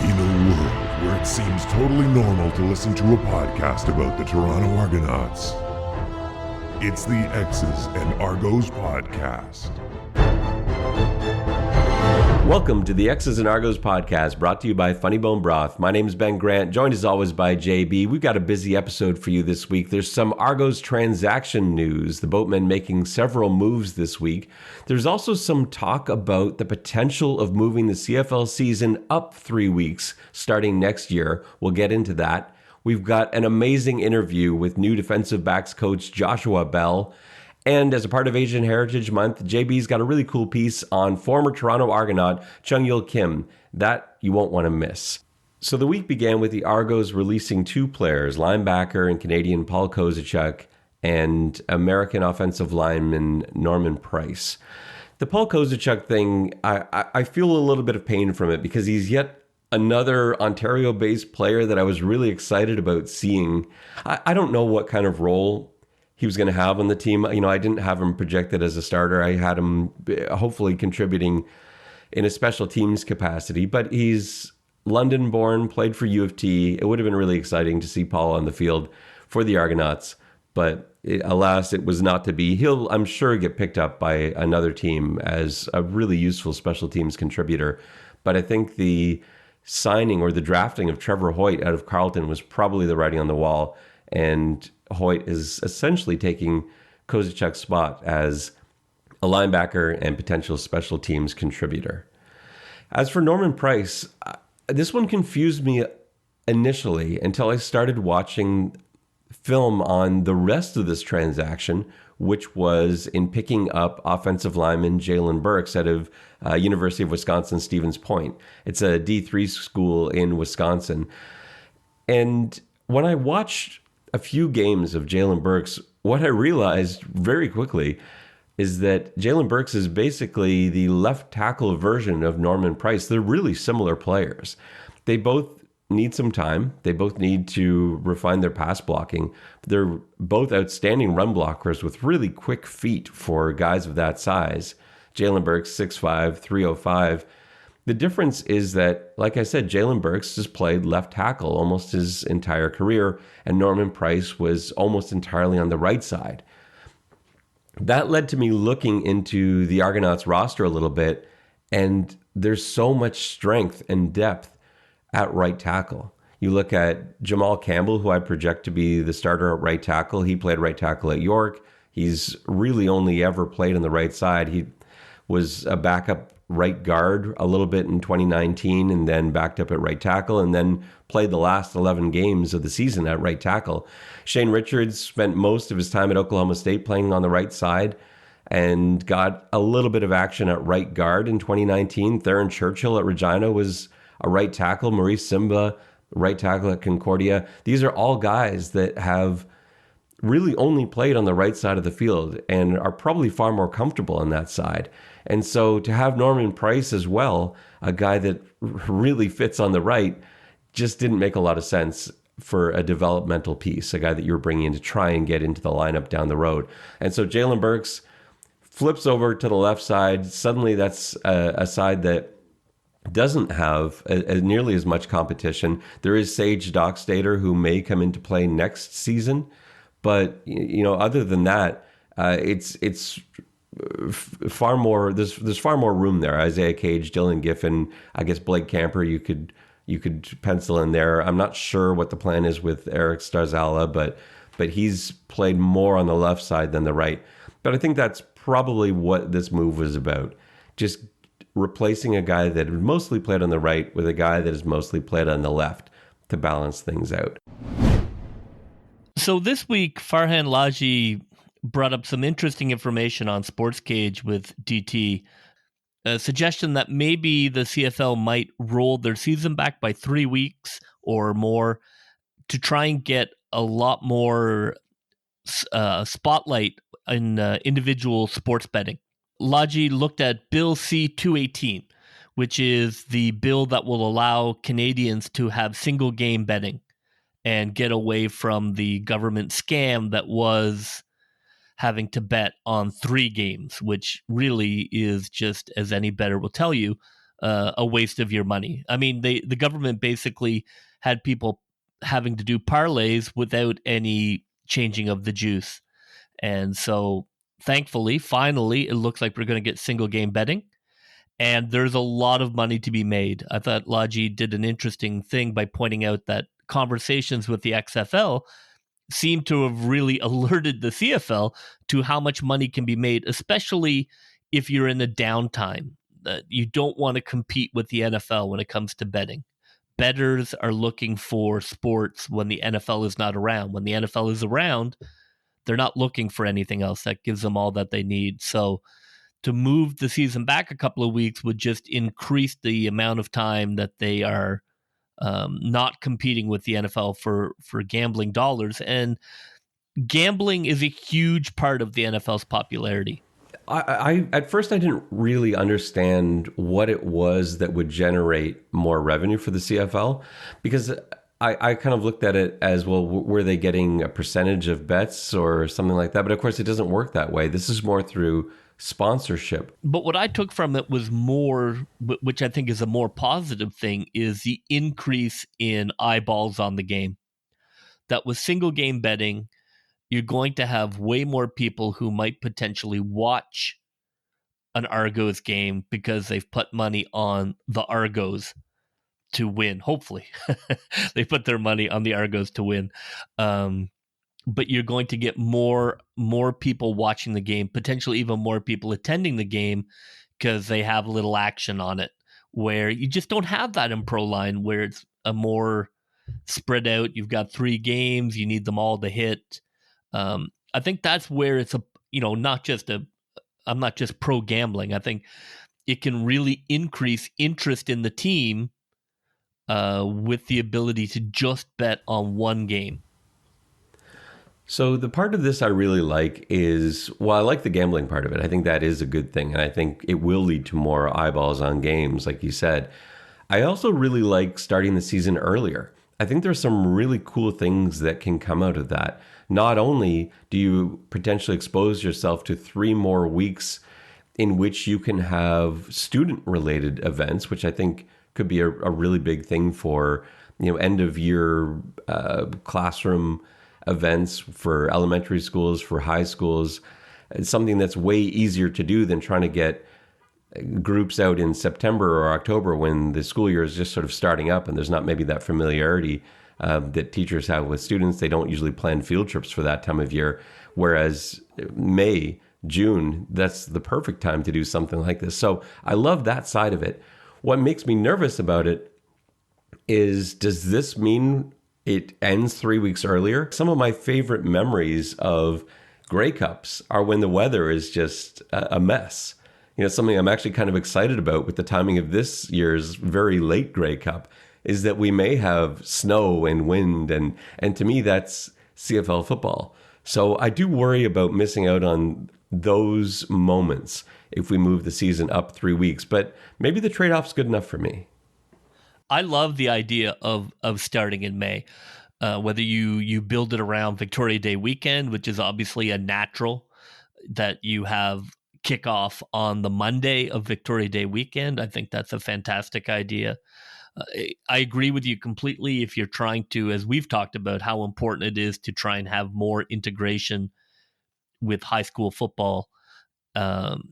In a world where it seems totally normal to listen to a podcast about the Toronto Argonauts, it's the X's and Argos podcast. Welcome to the X's and Argos podcast, brought to you by Funny Bone Broth. My name is Ben Grant, joined as always by JB. We've got a busy episode for you this week. There's some Argos transaction news, the boatmen making several moves this week. There's also some talk about the potential of moving the CFL season up 3 weeks starting next year. We'll get into that. We've got an amazing interview with new defensive backs coach Joshua Bell. And as a part of Asian Heritage Month, JB's got a really cool piece on former Toronto Argonaut Jung-Yul Kim that you won't want to miss. So the week began with the Argos releasing two players, linebacker and Canadian Paul Kozacek and American offensive lineman Norman Price. The Paul Kozacek thing, I feel a little bit of pain from it because he's yet another Ontario-based player that I was really excited about seeing. I don't know what kind of role he was going to have on the team. You know, I didn't have him projected as a starter. I had him hopefully contributing in a special teams capacity, but he's London born, played for U of T. It would have been really exciting to see Paul on the field for the Argonauts, but alas, it was not to be. He'll, I'm sure, get picked up by another team as a really useful special teams contributor. But I think the signing or the drafting of Trevor Hoyt out of Carleton was probably the writing on the wall, and Hoyt is essentially taking Kozacek's spot as a linebacker and potential special teams contributor. As for Norman Price, this one confused me initially until I started watching film on the rest of this transaction, which was in picking up offensive lineman Jalen Burks out of University of Wisconsin-Stevens Point. It's a D3 school in Wisconsin. And when I watched a few games of Jalen Burks, what I realized very quickly is that Jalen Burks is basically the left tackle version of Norman Price. They're really similar players. They both need some time. They both need to refine their pass blocking. They're both outstanding run blockers with really quick feet for guys of that size. Jalen Burks, 6'5", 305. The difference is that, like I said, Jalen Burks has played left tackle almost his entire career, and Norman Price was almost entirely on the right side. That led to me looking into the Argonauts roster a little bit, and there's so much strength and depth at right tackle. You look at Jamal Campbell, who I project to be the starter at right tackle. He played right tackle at York. He's really only ever played on the right side. He was a backup right guard a little bit in 2019 and then backed up at right tackle and then played the last 11 games of the season at right tackle. Shane Richards spent most of his time at Oklahoma State playing on the right side and got a little bit of action at right guard in 2019. Theron Churchill at Regina was a right tackle. Maurice Simba, right tackle at Concordia. These are all guys that have really only played on the right side of the field and are probably far more comfortable on that side. And so to have Norman Price as well, a guy that really fits on the right, just didn't make a lot of sense for a developmental piece, a guy that you're bringing in to try and get into the lineup down the road. And so Jalen Burks flips over to the left side. Suddenly that's a side that doesn't have nearly as much competition. There is Sage Dockstader, who may come into play next season. But, you know, other than that, it's far more. There's far more room there. Isaiah Cage, Dylan Giffen, I guess Blake Camper, you could pencil in there. I'm not sure what the plan is with Eric Starzala, but he's played more on the left side than the right. But I think that's probably what this move was about. Just replacing a guy that mostly played on the right with a guy that is mostly played on the left to balance things out. So this week, Farhan Laji brought up some interesting information on Sports Cage with DT. A suggestion that maybe the CFL might roll their season back by 3 weeks or more to try and get a lot more spotlight in individual sports betting. Laji looked at Bill C-218, which is the bill that will allow Canadians to have single game betting and get away from the government scam that was having to bet on 3 games, which really is just, as any bettor will tell you, a waste of your money. I mean, the government basically had people having to do parlays without any changing of the juice. And so thankfully, finally, it looks like we're going to get single game betting. And there's a lot of money to be made. I thought Laji did an interesting thing by pointing out that conversations with the XFL seem to have really alerted the CFL to how much money can be made, especially if you're in a downtime. You don't want to compete with the NFL when it comes to betting. Bettors are looking for sports when the NFL is not around. When the NFL is around, they're not looking for anything else. That gives them all that they need. So to move the season back a couple of weeks would just increase the amount of time that they are not competing with the NFL for gambling dollars. And gambling is a huge part of the NFL's popularity. I at first I didn't really understand what it was that would generate more revenue for the CFL, because I kind of looked at it as, well, were they getting a percentage of bets or something like that? But of course, it doesn't work that way. This is more through sponsorship. But what I took from it was more, which I think is a more positive thing, is the increase in eyeballs on the game. That with single game betting, you're going to have way more people who might potentially watch an Argos game because they've put money on the Argos to win. Hopefully they put their money on the Argos to win. But you're going to get more people watching the game, potentially even more people attending the game, because they have a little action on it, where you just don't have that in Pro Line, where it's a more spread out. You've got 3 games, you need them all to hit. I think that's where it's I'm not just pro gambling. I think it can really increase interest in the team with the ability to just bet on one game. So the part of this I really like is, well, I like the gambling part of it. I think that is a good thing. And I think it will lead to more eyeballs on games, like you said. I also really like starting the season earlier. I think there's some really cool things that can come out of that. Not only do you potentially expose yourself to 3 more weeks in which you can have student-related events, which I think could be a really big thing for, end of year classroom events for elementary schools, for high schools. It's something that's way easier to do than trying to get groups out in September or October when the school year is just sort of starting up and there's not maybe that familiarity that teachers have with students. They don't usually plan field trips for that time of year, whereas May, June, that's the perfect time to do something like this. So I love that side of it. What makes me nervous about it is, does this mean it ends 3 weeks earlier? Some of my favorite memories of Grey Cups are when the weather is just a mess. Something I'm actually kind of excited about with the timing of this year's very late Grey Cup is that we may have snow and wind, and to me, that's CFL football. So I do worry about missing out on those moments if we move the season up 3 weeks, but maybe the trade-off's good enough for me. I love the idea of starting in May, whether you build it around Victoria Day weekend, which is obviously a natural, that you have kickoff on the Monday of Victoria Day weekend. I think that's a fantastic idea. I agree with you completely. If you're trying to, as we've talked about, how important it is to try and have more integration with high school football, having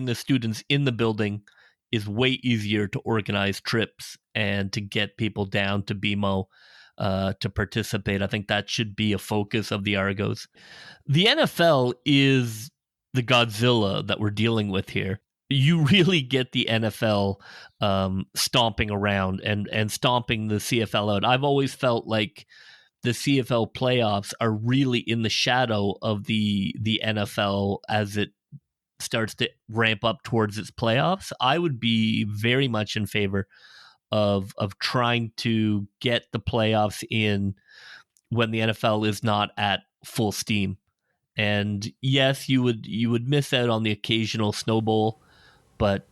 the students in the building is way easier to organize trips and to get people down to BMO to participate. I think that should be a focus of the Argos. The NFL is the Godzilla that we're dealing with here. You really get the NFL stomping around and stomping the CFL out. I've always felt like the CFL playoffs are really in the shadow of the NFL as it starts to ramp up towards its playoffs. I would be very much in favor of trying to get the playoffs in when the NFL is not at full steam. And yes, you would miss out on the occasional Snow Bowl, but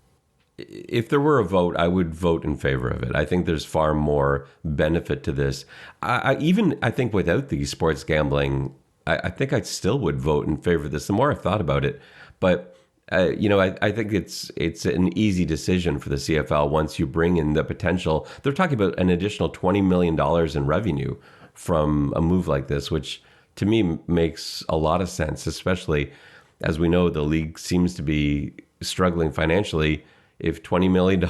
if there were a vote, I would vote in favor of it. I think there's far more benefit to this. I think without the sports gambling, I think I still would vote in favor of this. The more I've thought about it, but I think it's an easy decision for the CFL once you bring in the potential. They're talking about an additional $20 million in revenue from a move like this, which to me makes a lot of sense, especially as we know the league seems to be struggling financially. If $20 million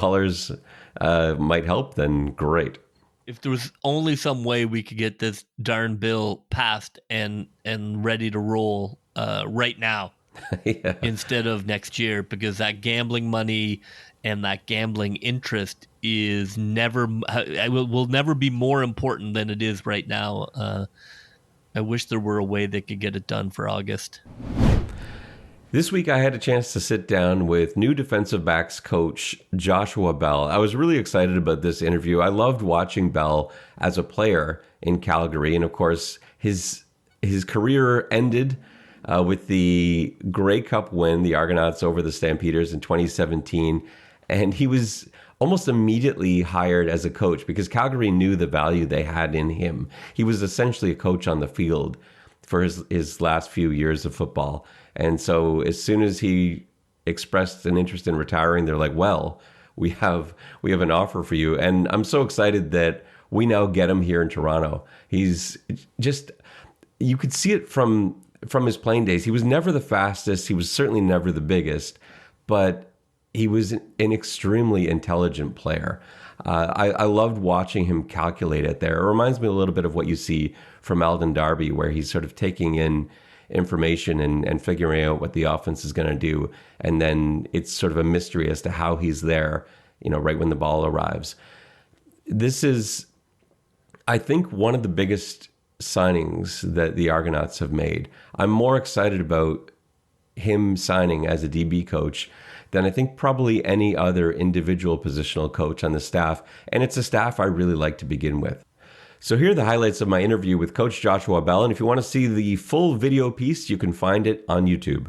might help, then great. If there was only some way we could get this darn bill passed and ready to roll right now. Yeah. Instead of next year, because that gambling money and that gambling interest will never be more important than it is right now. I wish there were a way they could get it done for August. This week, I had a chance to sit down with new defensive backs coach Joshua Bell. I was really excited about this interview. I loved watching Bell as a player in Calgary, and of course, his career ended with the Grey Cup win, the Argonauts over the Stampeders in 2017. And he was almost immediately hired as a coach because Calgary knew the value they had in him. He was essentially a coach on the field for his last few years of football. And so as soon as he expressed an interest in retiring, they're like, well, we have an offer for you. And I'm so excited that we now get him here in Toronto. He's just, you could see it from his playing days. He was never the fastest. He was certainly never the biggest, but he was an extremely intelligent player. I loved watching him calculate it there. It reminds me a little bit of what you see from Alden Darby, where he's sort of taking in information and figuring out what the offense is going to do. And then it's sort of a mystery as to how he's there, right when the ball arrives. This is, I think, one of the biggest signings that the Argonauts have made. I'm more excited about him signing as a DB coach than I think probably any other individual positional coach on the staff. And it's a staff I really like to begin with. So here are the highlights of my interview with Coach Joshua Bell. And if you want to see the full video piece, you can find it on YouTube.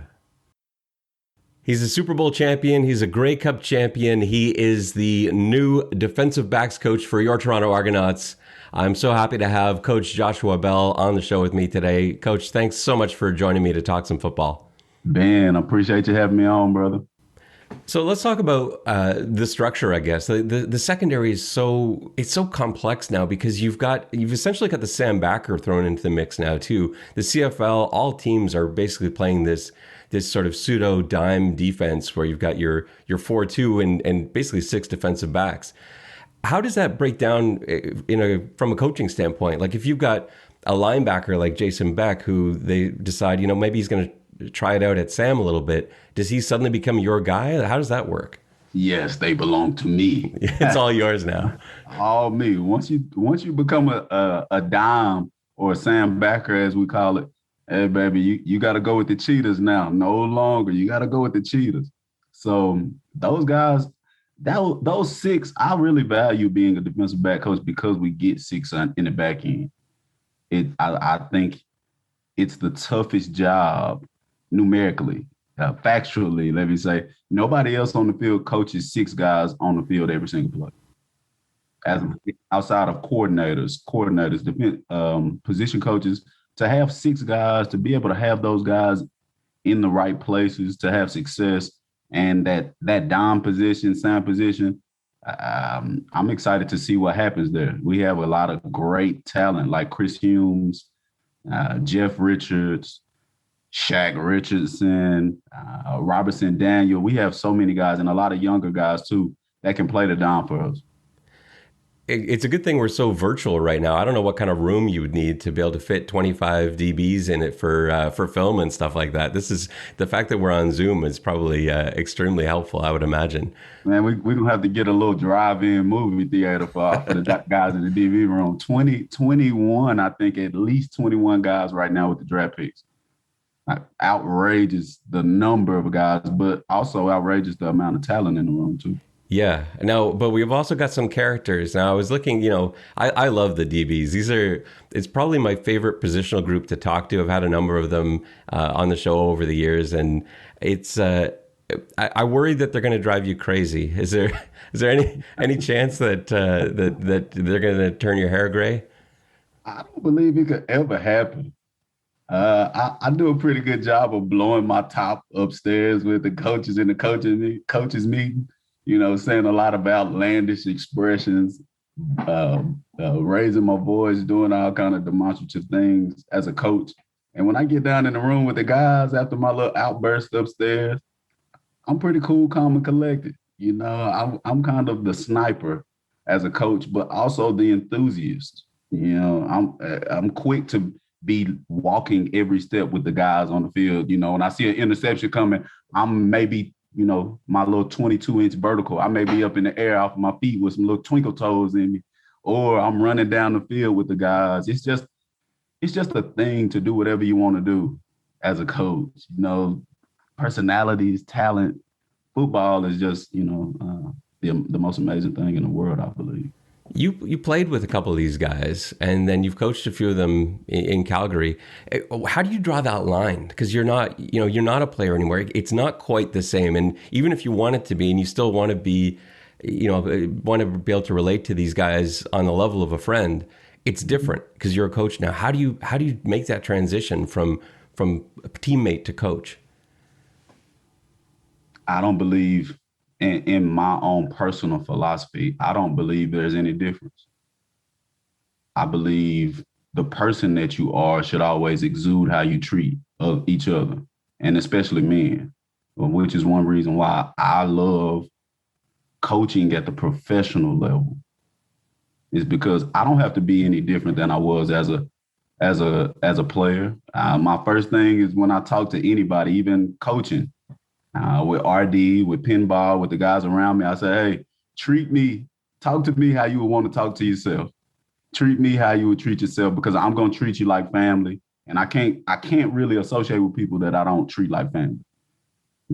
He's a Super Bowl champion. He's a Grey Cup champion. He is the new defensive backs coach for your Toronto Argonauts. I'm so happy to have Coach Joshua Bell on the show with me today. Coach, thanks so much for joining me to talk some football. Ben, I appreciate you having me on, brother. So let's talk about the structure, I guess. The secondary is so complex now because you've essentially got the Sam Backer thrown into the mix now too. The CFL, all teams are basically playing this sort of pseudo dime defense where you've got your 4-2 and basically 6 defensive backs. How does that break down from a coaching standpoint? Like if you've got a linebacker like Jason Beck, who they decide, maybe he's going to try it out at Sam a little bit, does he suddenly become your guy? How does that work? Yes, they belong to me. It's all yours now. All me. Once you become a dime or a Sam Backer, as we call it, hey baby, you got to go with the cheetahs now. No longer. You got to go with the cheetahs. So those guys. Those 6, I really value being a defensive back coach because we get 6 in the back end. I think it's the toughest job numerically, factually, let me say. Nobody else on the field coaches 6 guys on the field every single play. As outside of coordinators, position coaches, to have 6 guys, to be able to have those guys in the right places, to have success. And that dime position, Sam position, I'm excited to see what happens there. We have a lot of great talent like Chris Humes, Jeff Richards, Shaq Richardson, Robertson Daniel. We have so many guys and a lot of younger guys too that can play the dime for us. It's a good thing we're so virtual right now. I don't know what kind of room you would need to be able to fit 25 DBs in it for film and stuff like that. This is the fact that we're on Zoom is probably extremely helpful, I would imagine. Man, we're going to have to get a little drive-in movie theater for the guys in the DB room. 21, I think at least 21 guys right now with the draft picks. Outrageous the number of guys, but also outrageous the amount of talent in the room too. Yeah. Now, but we've also got some characters. Now, I was looking, I love the DBs. It's probably my favorite positional group to talk to. I've had a number of them on the show over the years, and it's, I worry that they're going to drive you crazy. Is there any chance that they're going to turn your hair gray? I don't believe it could ever happen. I do a pretty good job of blowing my top upstairs with the coaches in the coaches meeting. Saying a lot of outlandish expressions, raising my voice, doing all kind of demonstrative things as a coach. And when I get down in the room with the guys after my little outburst upstairs, I'm pretty cool, calm, and collected. I'm kind of the sniper as a coach, but also the enthusiast. I'm quick to be walking every step with the guys on the field. When I see an interception coming, I'm maybe, my little 22-inch vertical. I may be up in the air off of my feet with some little twinkle toes in me, or I'm running down the field with the guys. It's just a thing to do whatever you want to do as a coach. Personalities, talent. Football is just, the most amazing thing in the world, I believe. You played with a couple of these guys, and then you've coached a few of them in Calgary. How do you draw that line? Because you're not a player anymore. It's not quite the same. And even if you want it to be, and you still want to be, want to be able to relate to these guys on the level of a friend, it's different because you're a coach now. How do you make that transition from teammate to coach? I don't believe in my own personal philosophy, I don't believe there's any difference. I believe the person that you are should always exude how you treat each other, and especially men, which is one reason why I love coaching at the professional level, is because I don't have to be any different than I was as a player. My first thing is when I talk to anybody, even coaching, with RD, with pinball, with the guys around me, I say, hey, talk to me how you would want to talk to yourself. Treat me how you would treat yourself, because I'm going to treat you like family. And I can't really associate with people that I don't treat like family.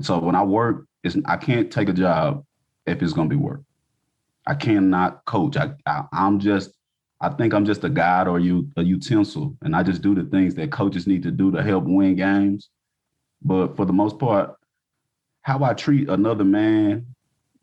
So when I work, I can't take a job if it's going to be work. I cannot coach. I think I'm just a guide or a utensil, and I just do the things that coaches need to do to help win games. But for the most part, how I treat another man,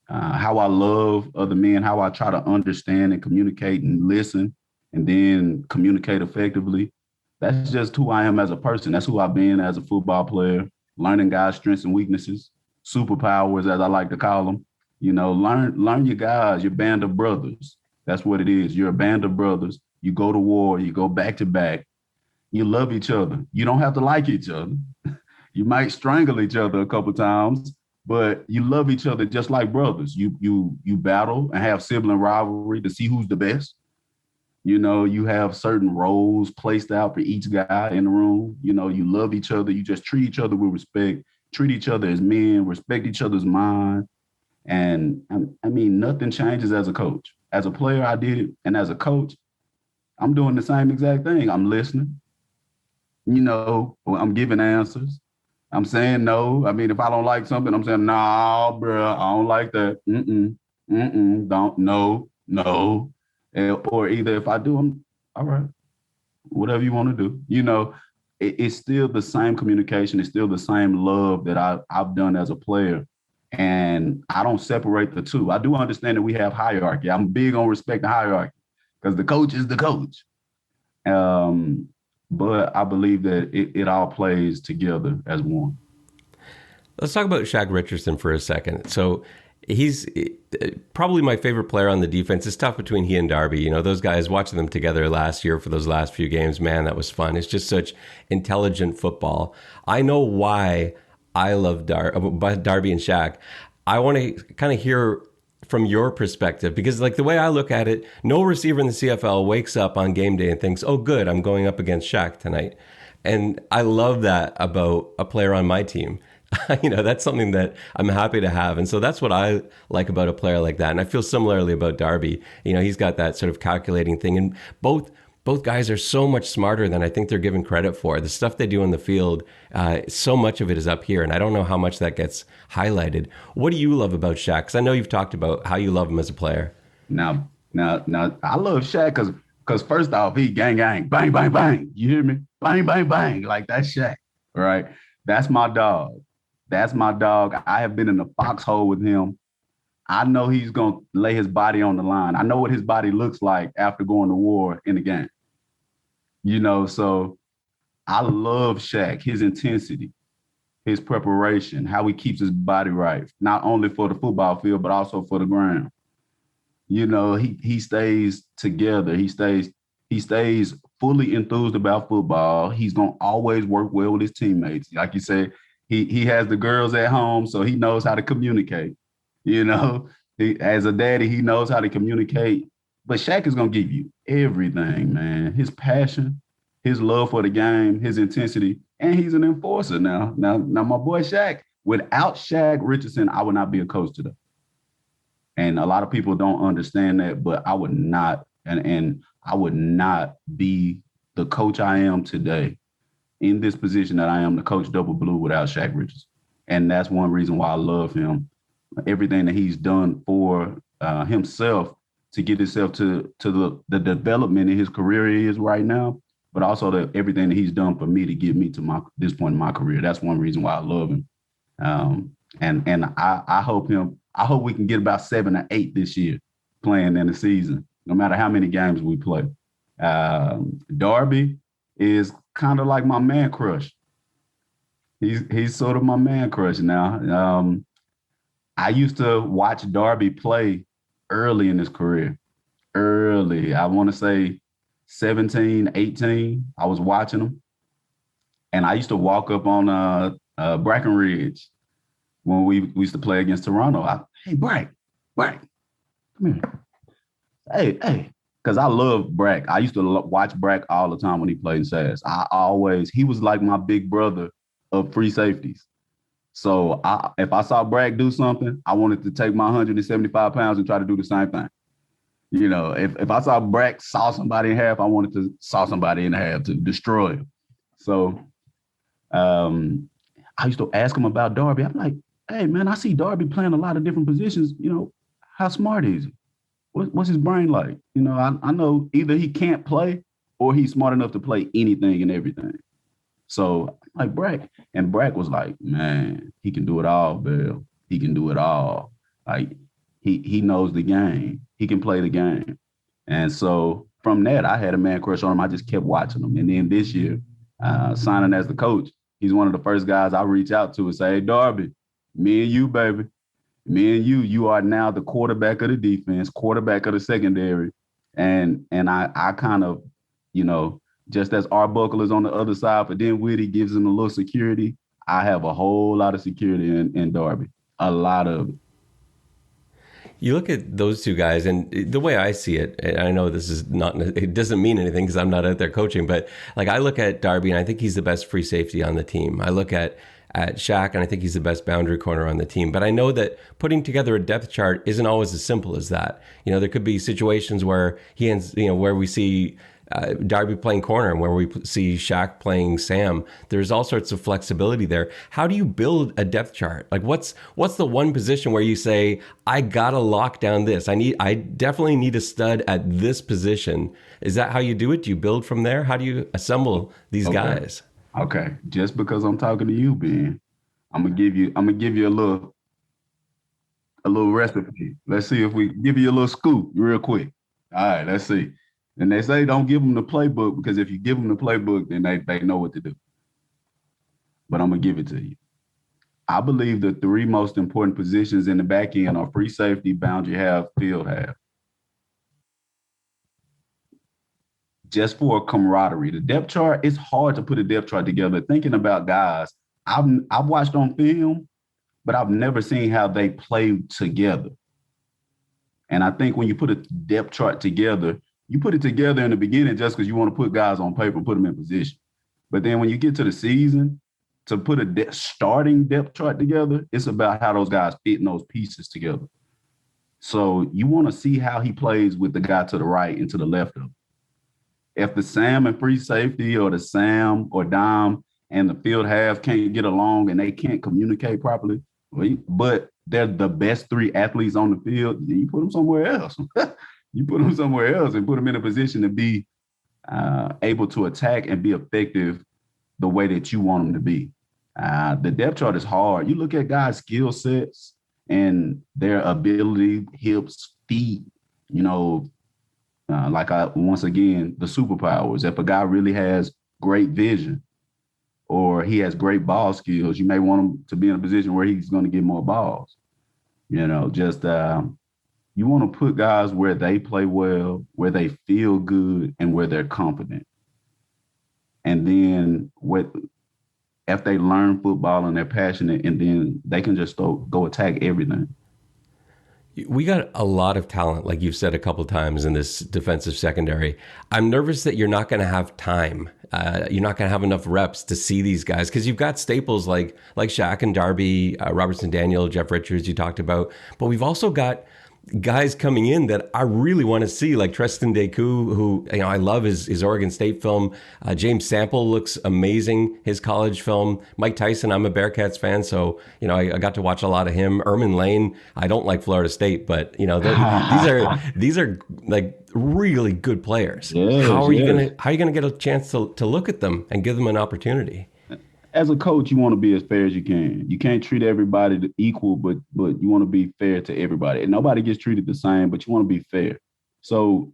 how I love other men, how I try to understand and communicate and listen and then communicate effectively, that's just who I am as a person. That's who I've been as a football player, learning guys' strengths and weaknesses, superpowers, as I like to call them. Learn your guys, your band of brothers. That's what it is. You're a band of brothers. You go to war, you go back to back. You love each other. You don't have to like each other. You might strangle each other a couple times, but you love each other just like brothers. You battle and have sibling rivalry to see who's the best. You have certain roles placed out for each guy in the room. You love each other. You just treat each other with respect, treat each other as men, respect each other's mind. And I mean, nothing changes as a coach. As a player, I did it. And as a coach, I'm doing the same exact thing. I'm listening. I'm giving answers. I'm saying no. I mean, if I don't like something, I'm saying, nah, bro, I don't like that. Don't, no. Or either if I do, I'm all right, whatever you want to do. It's still the same communication. It's still the same love that I've done as a player. And I don't separate the two. I do understand that we have hierarchy. I'm big on respecting hierarchy because the coach is the coach. But I believe that it all plays together as one. Let's talk about Shaq Richardson for a second. So he's probably my favorite player on the defense. It's tough between he and Darby. Those guys, watching them together last year for those last few games, man, that was fun. It's just such intelligent football. I know why I love Darby and Shaq. I want to kind of hear from your perspective, because like the way I look at it, no receiver in the CFL wakes up on game day and thinks, oh, good, I'm going up against Shaq tonight. And I love that about a player on my team. That's something that I'm happy to have. And so that's what I like about a player like that. And I feel similarly about Darby. He's got that sort of calculating thing. And both guys are so much smarter than I think they're given credit for. The stuff they do on the field, so much of it is up here, and I don't know how much that gets highlighted. What do you love about Shaq? Because I know you've talked about how you love him as a player. Now, I love Shaq because first off, he gang, bang, bang, bang. You hear me? Bang, bang, bang. Like, that's Shaq, right? That's my dog. I have been in the foxhole with him. I know he's going to lay his body on the line. I know what his body looks like after going to war in the game. So I love Shaq, his intensity, his preparation, how he keeps his body right, not only for the football field, but also for the ground. You know, he stays together. He stays fully enthused about football. He's gonna always work well with his teammates. Like you said, he has the girls at home, so he knows how to communicate. You know, as a daddy, he knows how to communicate. But Shaq is gonna give you everything, man. His passion, his love for the game, his intensity, and he's an enforcer now. Now, my boy Shaq. Without Shaq Richardson, I would not be a coach today. And a lot of people don't understand that, but I would not, and I would not be the coach I am today in this position that I am, the coach double blue, without Shaq Richardson. And that's one reason why I love him. Everything that he's done for himself to get himself to the development in his career he is right now, but also everything that he's done for me to get me to this point in my career. That's one reason why I love him. And I hope we can get about 7 or 8 this year playing in the season, no matter how many games we play. Darby is kind of like my man crush. He's sort of my man crush now. I used to watch Darby play early in his career. Early, I want to say 17, 18, I was watching him. And I used to walk up on Brackenridge when we used to play against Toronto. Hey, Brack, come here. Hey, because I love Brack. I used to watch Brack all the time when he played in SAS. He was like my big brother of free safeties. So if I saw Brack do something, I wanted to take my 175 pounds and try to do the same thing. You know, if I saw Brack saw somebody in half, I wanted to saw somebody in half to destroy him. So I used to ask him about Darby. I'm like, hey, man, I see Darby playing a lot of different positions. You know, how smart is he? What's his brain like? You know, I know either he can't play or he's smart enough to play anything and everything. So like Brack, and Brack was like, man, he can do it all, Bill. He can do it all. Like he knows the game. He can play the game. And so from that, I had a man crush on him. I just kept watching him. And then this year, signing as the coach, he's one of the first guys I reach out to and say, hey, Darby, me and you, baby. Me and you are now the quarterback of the defense, quarterback of the secondary. And I kind of, you know, just as Arbuckle is on the other side, but then Whitty gives him a little security. I have a whole lot of security in Darby, a lot of it. You look at those two guys, and the way I see it, and I know this is not, it doesn't mean anything because I'm not out there coaching, but like I look at Darby and I think he's the best free safety on the team. I look at Shaq and I think he's the best boundary corner on the team. But I know that putting together a depth chart isn't always as simple as that. You know, there could be situations where where we see Darby playing corner and where we see Shaq playing Sam. There's all sorts of flexibility there. How do you build a depth chart? Like what's the one position where you say, I gotta lock down this. I definitely need a stud at this position. Is that how you do it? Do you build from there? How do you assemble these guys? Okay. Just because I'm talking to you, Ben, I'm gonna give you a little recipe. Let's see if we give you a little scoop real quick. All right, let's see. And they say don't give them the playbook because if you give them the playbook, then they know what to do. But I'm going to give it to you. I believe the 3 most important positions in the back end are free safety, boundary half, field half. Just for camaraderie. The depth chart, it's hard to put a depth chart together. Thinking about guys, I've watched on film, but I've never seen how they play together. And I think when you put a depth chart together, you put it together in the beginning just because you want to put guys on paper and put them in position. But then when you get to the season, to put a starting depth chart together, it's about how those guys fit in those pieces together. So you want to see how he plays with the guy to the right and to the left of him. If the Sam and free safety or the Sam or Dom and the field half can't get along and they can't communicate properly, but they're the best 3 athletes on the field, then you put them somewhere else. You put them somewhere else and put them in a position to be able to attack and be effective the way that you want them to be. The depth chart is hard. You look at guys' skill sets and their ability, hips, feet, you know, once again, the superpowers. If a guy really has great vision, or he has great ball skills, you may want him to be in a position where he's going to get more balls. You know, just you want to put guys where they play well, where they feel good, and where they're confident. And then if they learn football and they're passionate, and then they can just go attack everything. We got a lot of talent, like you've said a couple of times, in this defensive secondary. I'm nervous that you're not going to have time. You're not going to have enough reps to see these guys, because you've got staples like Shaq and Darby, Robertson Daniel, Jeff Richards you talked about. But we've also got guys coming in that I really want to see, like Treston Deku, who, you know, I love his Oregon State film. James Sample looks amazing, his college film. Mike Tyson, I'm a Bearcats fan, so, you know, I got to watch a lot of him. Ermin Lane, I don't like Florida State, but, you know, these are like really good players. Yes, how are you gonna get a chance to look at them and give them an opportunity? As a coach, you want to be as fair as you can. You can't treat everybody equal, but you want to be fair to everybody. And nobody gets treated the same, but you want to be fair. So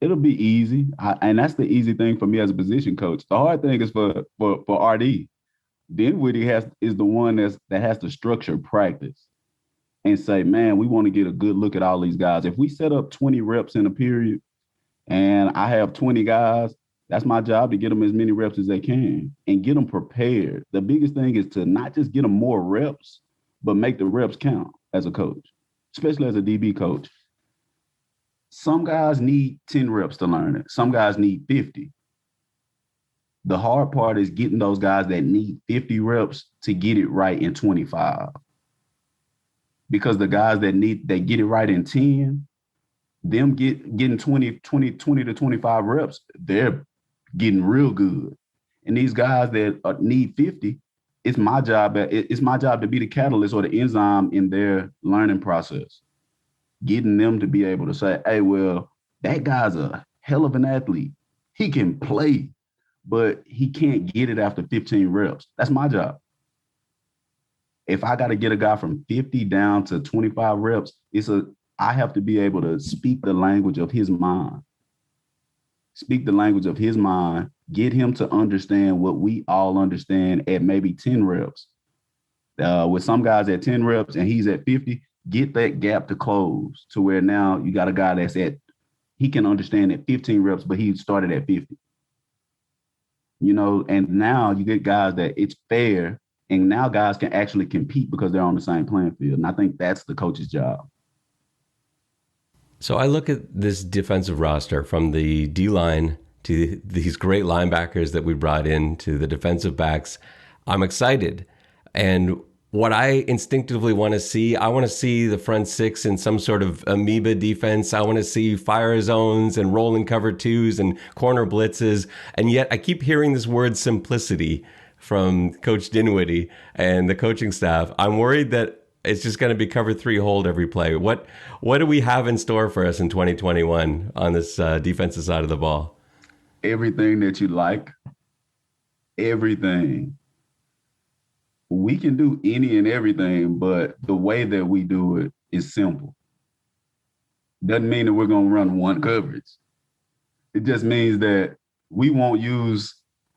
it'll be easy. And that's the easy thing for me as a position coach. The hard thing is for RD. Dinwiddie is the one that has to structure practice and say, man, we want to get a good look at all these guys. If we set up 20 reps in a period and I have 20 guys, that's my job, to get them as many reps as they can and get them prepared. The biggest thing is to not just get them more reps, but make the reps count as a coach, especially as a DB coach. Some guys need 10 reps to learn it. Some guys need 50. The hard part is getting those guys that need 50 reps to get it right in 25. Because the guys that get it right in 10, them getting 20 to 25 reps, they're getting real good. And these guys that need 50, it's my job to be the catalyst or the enzyme in their learning process. Getting them to be able to say, hey, well, that guy's a hell of an athlete. He can play, but he can't get it after 15 reps. That's my job. If I got to get a guy from 50 down to 25 reps, I have to be able to speak the language of his mind. Speak the language of his mind, get him to understand what we all understand at maybe 10 reps. With some guys at 10 reps and he's at 50, get that gap to close to where now you got a guy he can understand at 15 reps, but he started at 50. You know, and now you get guys that it's fair, and now guys can actually compete because they're on the same playing field. And I think that's the coach's job. So I look at this defensive roster, from the D-line to these great linebackers that we brought in to the defensive backs. I'm excited. And what I instinctively want to see, I want to see the front six in some sort of amoeba defense. I want to see fire zones and rolling cover twos and corner blitzes. And yet I keep hearing this word simplicity from Coach Dinwiddie and the coaching staff. I'm worried that it's just going to be cover three hold every play. What do we have in store for us in 2021 on this defensive side of the ball? Everything that you like, everything. We can do any and everything, but the way that we do it is simple. Doesn't mean that we're going to run one coverage. It just means that we won't use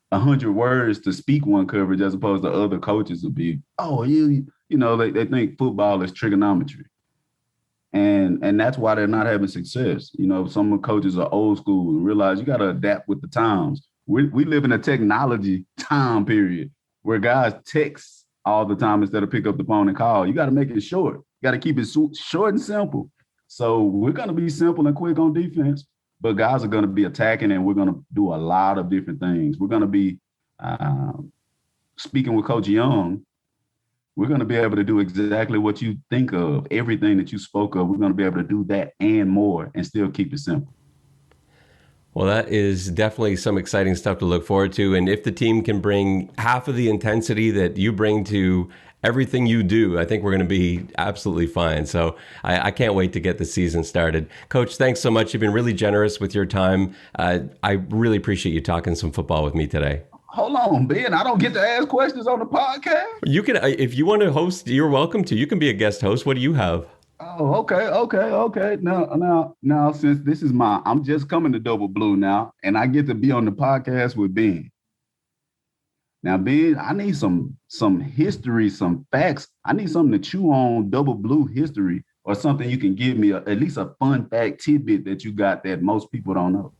100 words to speak one coverage, as opposed to other coaches will be, they think football is trigonometry. And that's why they're not having success. You know, some coaches are old school and realize you got to adapt with the times. We live in a technology time period where guys text all the time instead of pick up the phone and call. You got to make it short. You got to keep it short and simple. So we're going to be simple and quick on defense, but guys are going to be attacking, and we're going to do a lot of different things. We're going to be speaking with Coach Young. We're going to be able to do exactly what you think of, everything that you spoke of. We're going to be able to do that and more and still keep it simple. Well, that is definitely some exciting stuff to look forward to. And if the team can bring half of the intensity that you bring to everything you do, I think we're going to be absolutely fine. So I can't wait to get the season started. Coach, thanks so much. You've been really generous with your time. I really appreciate you talking some football with me today. Hold on, Ben. I don't get to ask questions on the podcast? You can, if you want to host, you're welcome to. You can be a guest host. What do you have? Oh, okay. Now, since this is I'm just coming to Double Blue now, and I get to be on the podcast with Ben. Now, Ben, I need some history, some facts. I need something to chew on, double blue history, or something you can give me, at least a fun fact tidbit that you got that most people don't know.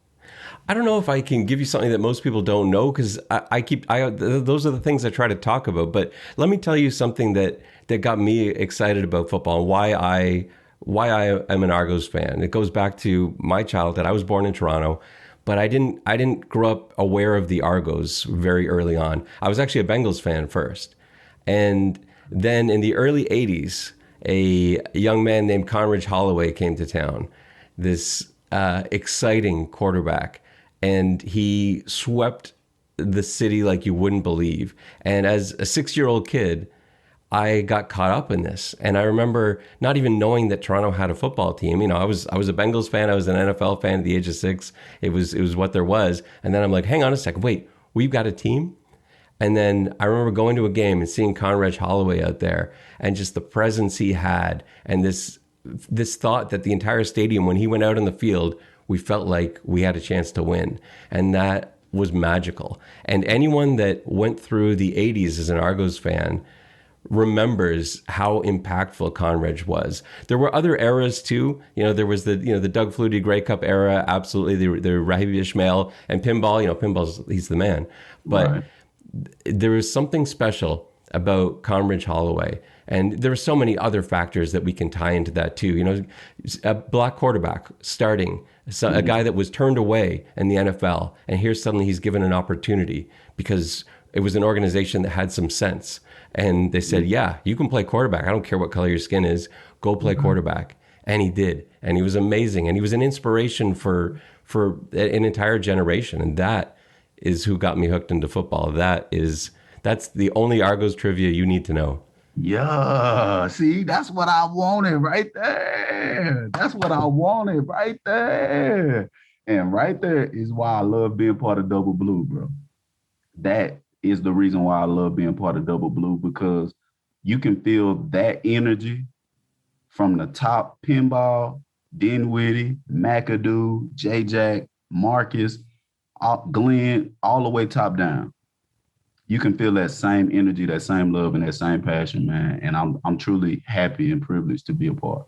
I don't know if I can give you something that most people don't know because those are the things I try to talk about. But let me tell you something that got me excited about football and why I am an Argos fan. It goes back to my childhood. I was born in Toronto, but I didn't grow up aware of the Argos very early on. I was actually a Bengals fan first, and then in the early '80s, a young man named Conridge Holloway came to town. This exciting quarterback, and he swept the city like you wouldn't believe. And as a 6-year-old kid, I got caught up in this. And I remember not even knowing that Toronto had a football team. You know, I was a Bengals fan. I was an NFL fan at the age of 6. It was what there was. And then I'm like, hang on a second, wait, we've got a team? And then I remember going to a game and seeing Conridge Holloway out there and just the presence he had and this thought that the entire stadium, when he went out on the field, we felt like we had a chance to win. And that was magical. And anyone that went through the 80s as an Argos fan remembers how impactful Conridge was. There were other eras too. You know, there was the Doug Flutie Grey Cup era, absolutely, the Raheem Ishmael and Pinball. You know, he's the man. But right. There was something special about Conridge Holloway. And there are so many other factors that we can tie into that too. You know, a black quarterback starting, a guy that was turned away in the NFL, and here suddenly he's given an opportunity because it was an organization that had some sense. And they said, yeah, you can play quarterback. I don't care what color your skin is. Go play quarterback. And he did. And he was amazing. And he was an inspiration for an entire generation. And that is who got me hooked into football. That's the only Argos trivia you need to know. Yeah, see, that's what I wanted right there. That's what I wanted right there. And right there is why I love being part of Double Blue, bro. That is the reason why I love being part of Double Blue, because you can feel that energy from the top: Pinball, Dinwiddie, McAdoo, J-Jack, Marcus, Glenn, all the way top down. You can feel that same energy, that same love, and that same passion, man. And I'm truly happy and privileged to be a part.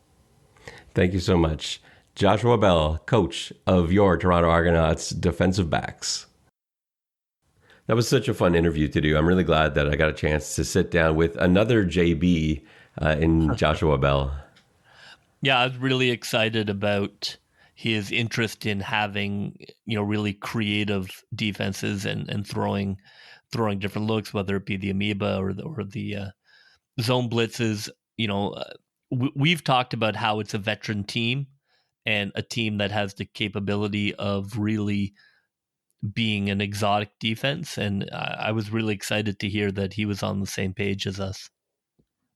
Thank you so much. Joshua Bell, coach of your Toronto Argonauts defensive backs. That was such a fun interview to do. I'm really glad that I got a chance to sit down with another JB in Joshua Bell. Yeah, I was really excited about his interest in having, really creative defenses and throwing different looks, whether it be the amoeba or the zone blitzes. We've talked about how it's a veteran team and a team that has the capability of really being an exotic defense. And I was really excited to hear that he was on the same page as us,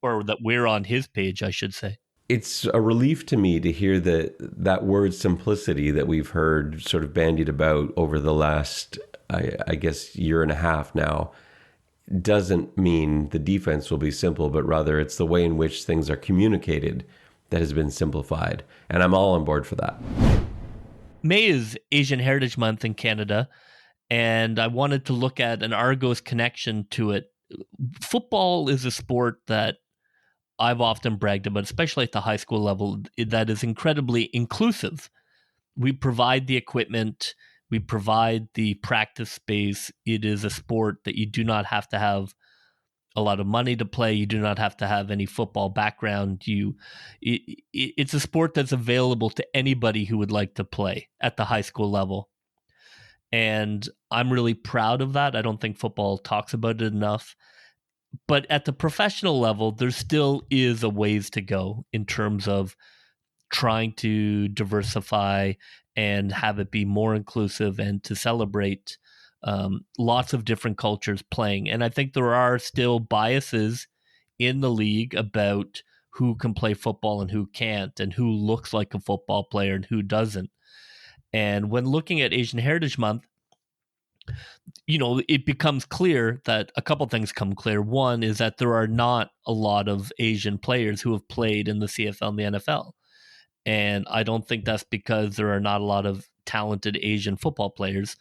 or that we're on his page, I should say. It's a relief to me to hear that word simplicity that we've heard sort of bandied about over the last, I guess, year and a half now, doesn't mean the defense will be simple, but rather it's the way in which things are communicated that has been simplified. And I'm all on board for that. May is Asian Heritage Month in Canada, and I wanted to look at an Argos connection to it. Football is a sport that I've often bragged about, especially at the high school level, that is incredibly inclusive. We provide the equipment, we provide the practice space. It is a sport that you do not have to have a lot of money to play. You do not have to have any football background. It's a sport that's available to anybody who would like to play at the high school level. And I'm really proud of that. I don't think football talks about it enough. But at the professional level, there still is a ways to go in terms of trying to diversify and have it be more inclusive and to celebrate lots of different cultures playing. And I think there are still biases in the league about who can play football and who can't, and who looks like a football player and who doesn't. And when looking at Asian Heritage Month, it becomes clear that a couple things come clear. One is that there are not a lot of Asian players who have played in the CFL and the NFL. And I don't think that's because there are not a lot of talented Asian football players.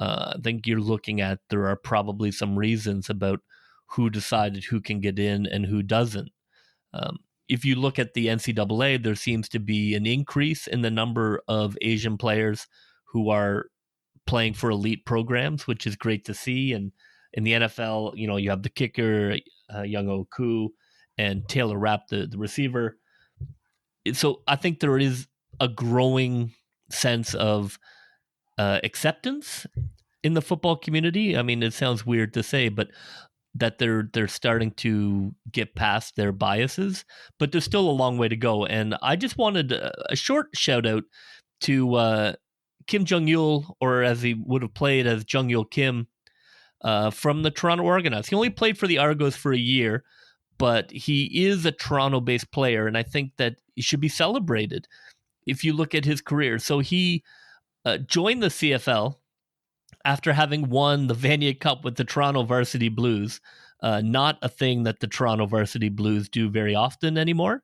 I think you're looking at there are probably some reasons about who decided who can get in and who doesn't. If you look at the NCAA, there seems to be an increase in the number of Asian players who are playing for elite programs, which is great to see. And in the NFL, you have the kicker, Young Oku, and Taylor Rapp, the receiver. So I think there is a growing sense of acceptance in the football community. I mean, it sounds weird to say, but that they're starting to get past their biases, but there's still a long way to go. And I just wanted a short shout out to Kim Jung-Yul, or as he would have played as Jung-Yul Kim, from the Toronto Argonauts. He only played for the Argos for a year, but he is a Toronto-based player, and I think that he should be celebrated if you look at his career. So he joined the CFL after having won the Vanier Cup with the Toronto Varsity Blues, not a thing that the Toronto Varsity Blues do very often anymore.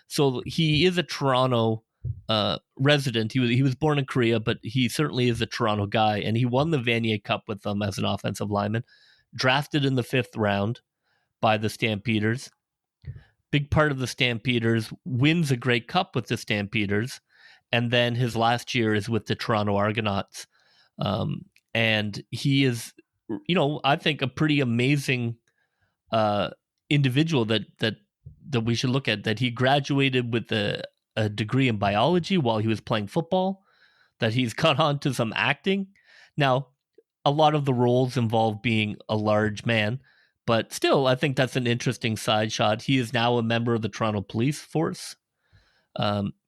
So he is a Toronto resident. He was born in Korea, but he certainly is a Toronto guy, and he won the Vanier Cup with them as an offensive lineman, drafted in the 5th round by the Stampeders. Big part of the Stampeders, wins a Grey Cup with the Stampeders, and then his last year is with the Toronto Argonauts. And he is, I think a pretty amazing individual that we should look at, that he graduated with a degree in biology while he was playing football, that he's got on to some acting. Now, a lot of the roles involve being a large man, but still, I think that's an interesting side shot. He is now a member of the Toronto Police Force.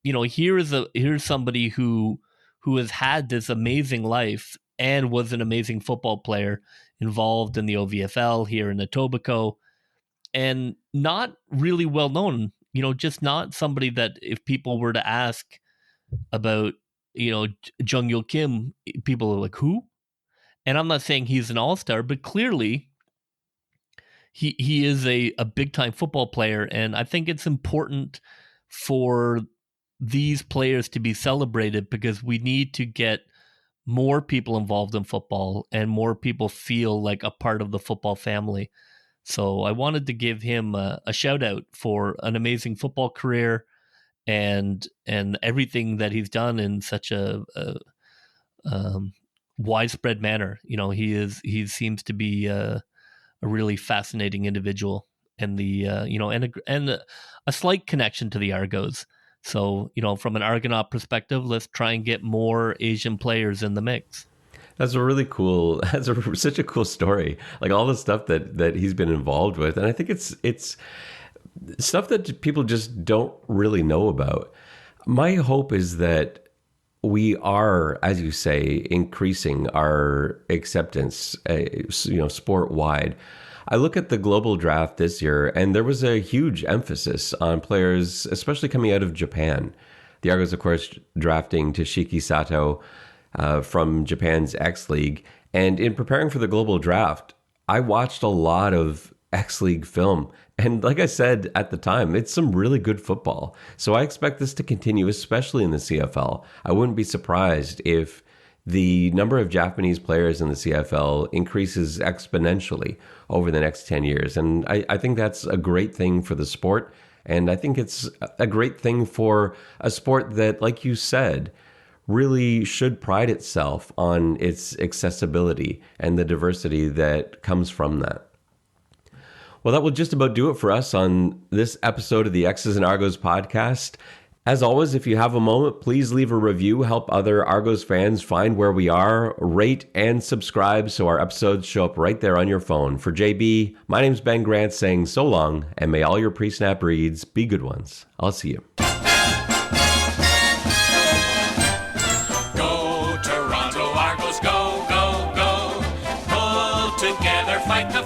Here's somebody who has had this amazing life and was an amazing football player, involved in the OVFL here in Etobicoke, and not really well known. Just not somebody that if people were to ask about, Jung-Yul Kim, people are like, who? And I'm not saying he's an all-star, but clearly he is a big-time football player, and I think it's important for these players to be celebrated because we need to get more people involved in football and more people feel like a part of the football family. So I wanted to give him a shout out for an amazing football career and everything that he's done in such a widespread manner. He seems to be a really fascinating individual, and a slight connection to the Argos. So, from an Argonaut perspective, let's try and get more Asian players in the mix. That's such a cool story. Like all the stuff that he's been involved with. And I think it's stuff that people just don't really know about. My hope is that we are, as you say, increasing our acceptance, sport wide. I look at the global draft this year, and there was a huge emphasis on players, especially coming out of Japan. The Argos, of course, drafting Toshiki Sato from Japan's X League. And in preparing for the global draft, I watched a lot of X League film. And like I said at the time, it's some really good football. So I expect this to continue, especially in the CFL. I wouldn't be surprised if the number of Japanese players in the CFL increases exponentially over the next 10 years. And I think that's a great thing for the sport. And I think it's a great thing for a sport that, like you said, really should pride itself on its accessibility and the diversity that comes from that. Well, that will just about do it for us on this episode of the X's and Argos podcast. As always, if you have a moment, please leave a review, help other Argos fans find where we are, rate and subscribe so our episodes show up right there on your phone. For JB, my name's Ben Grant saying so long, and may all your pre-snap reads be good ones. I'll see you. Go, Toronto Argos, go, go, go. Pull together, fight the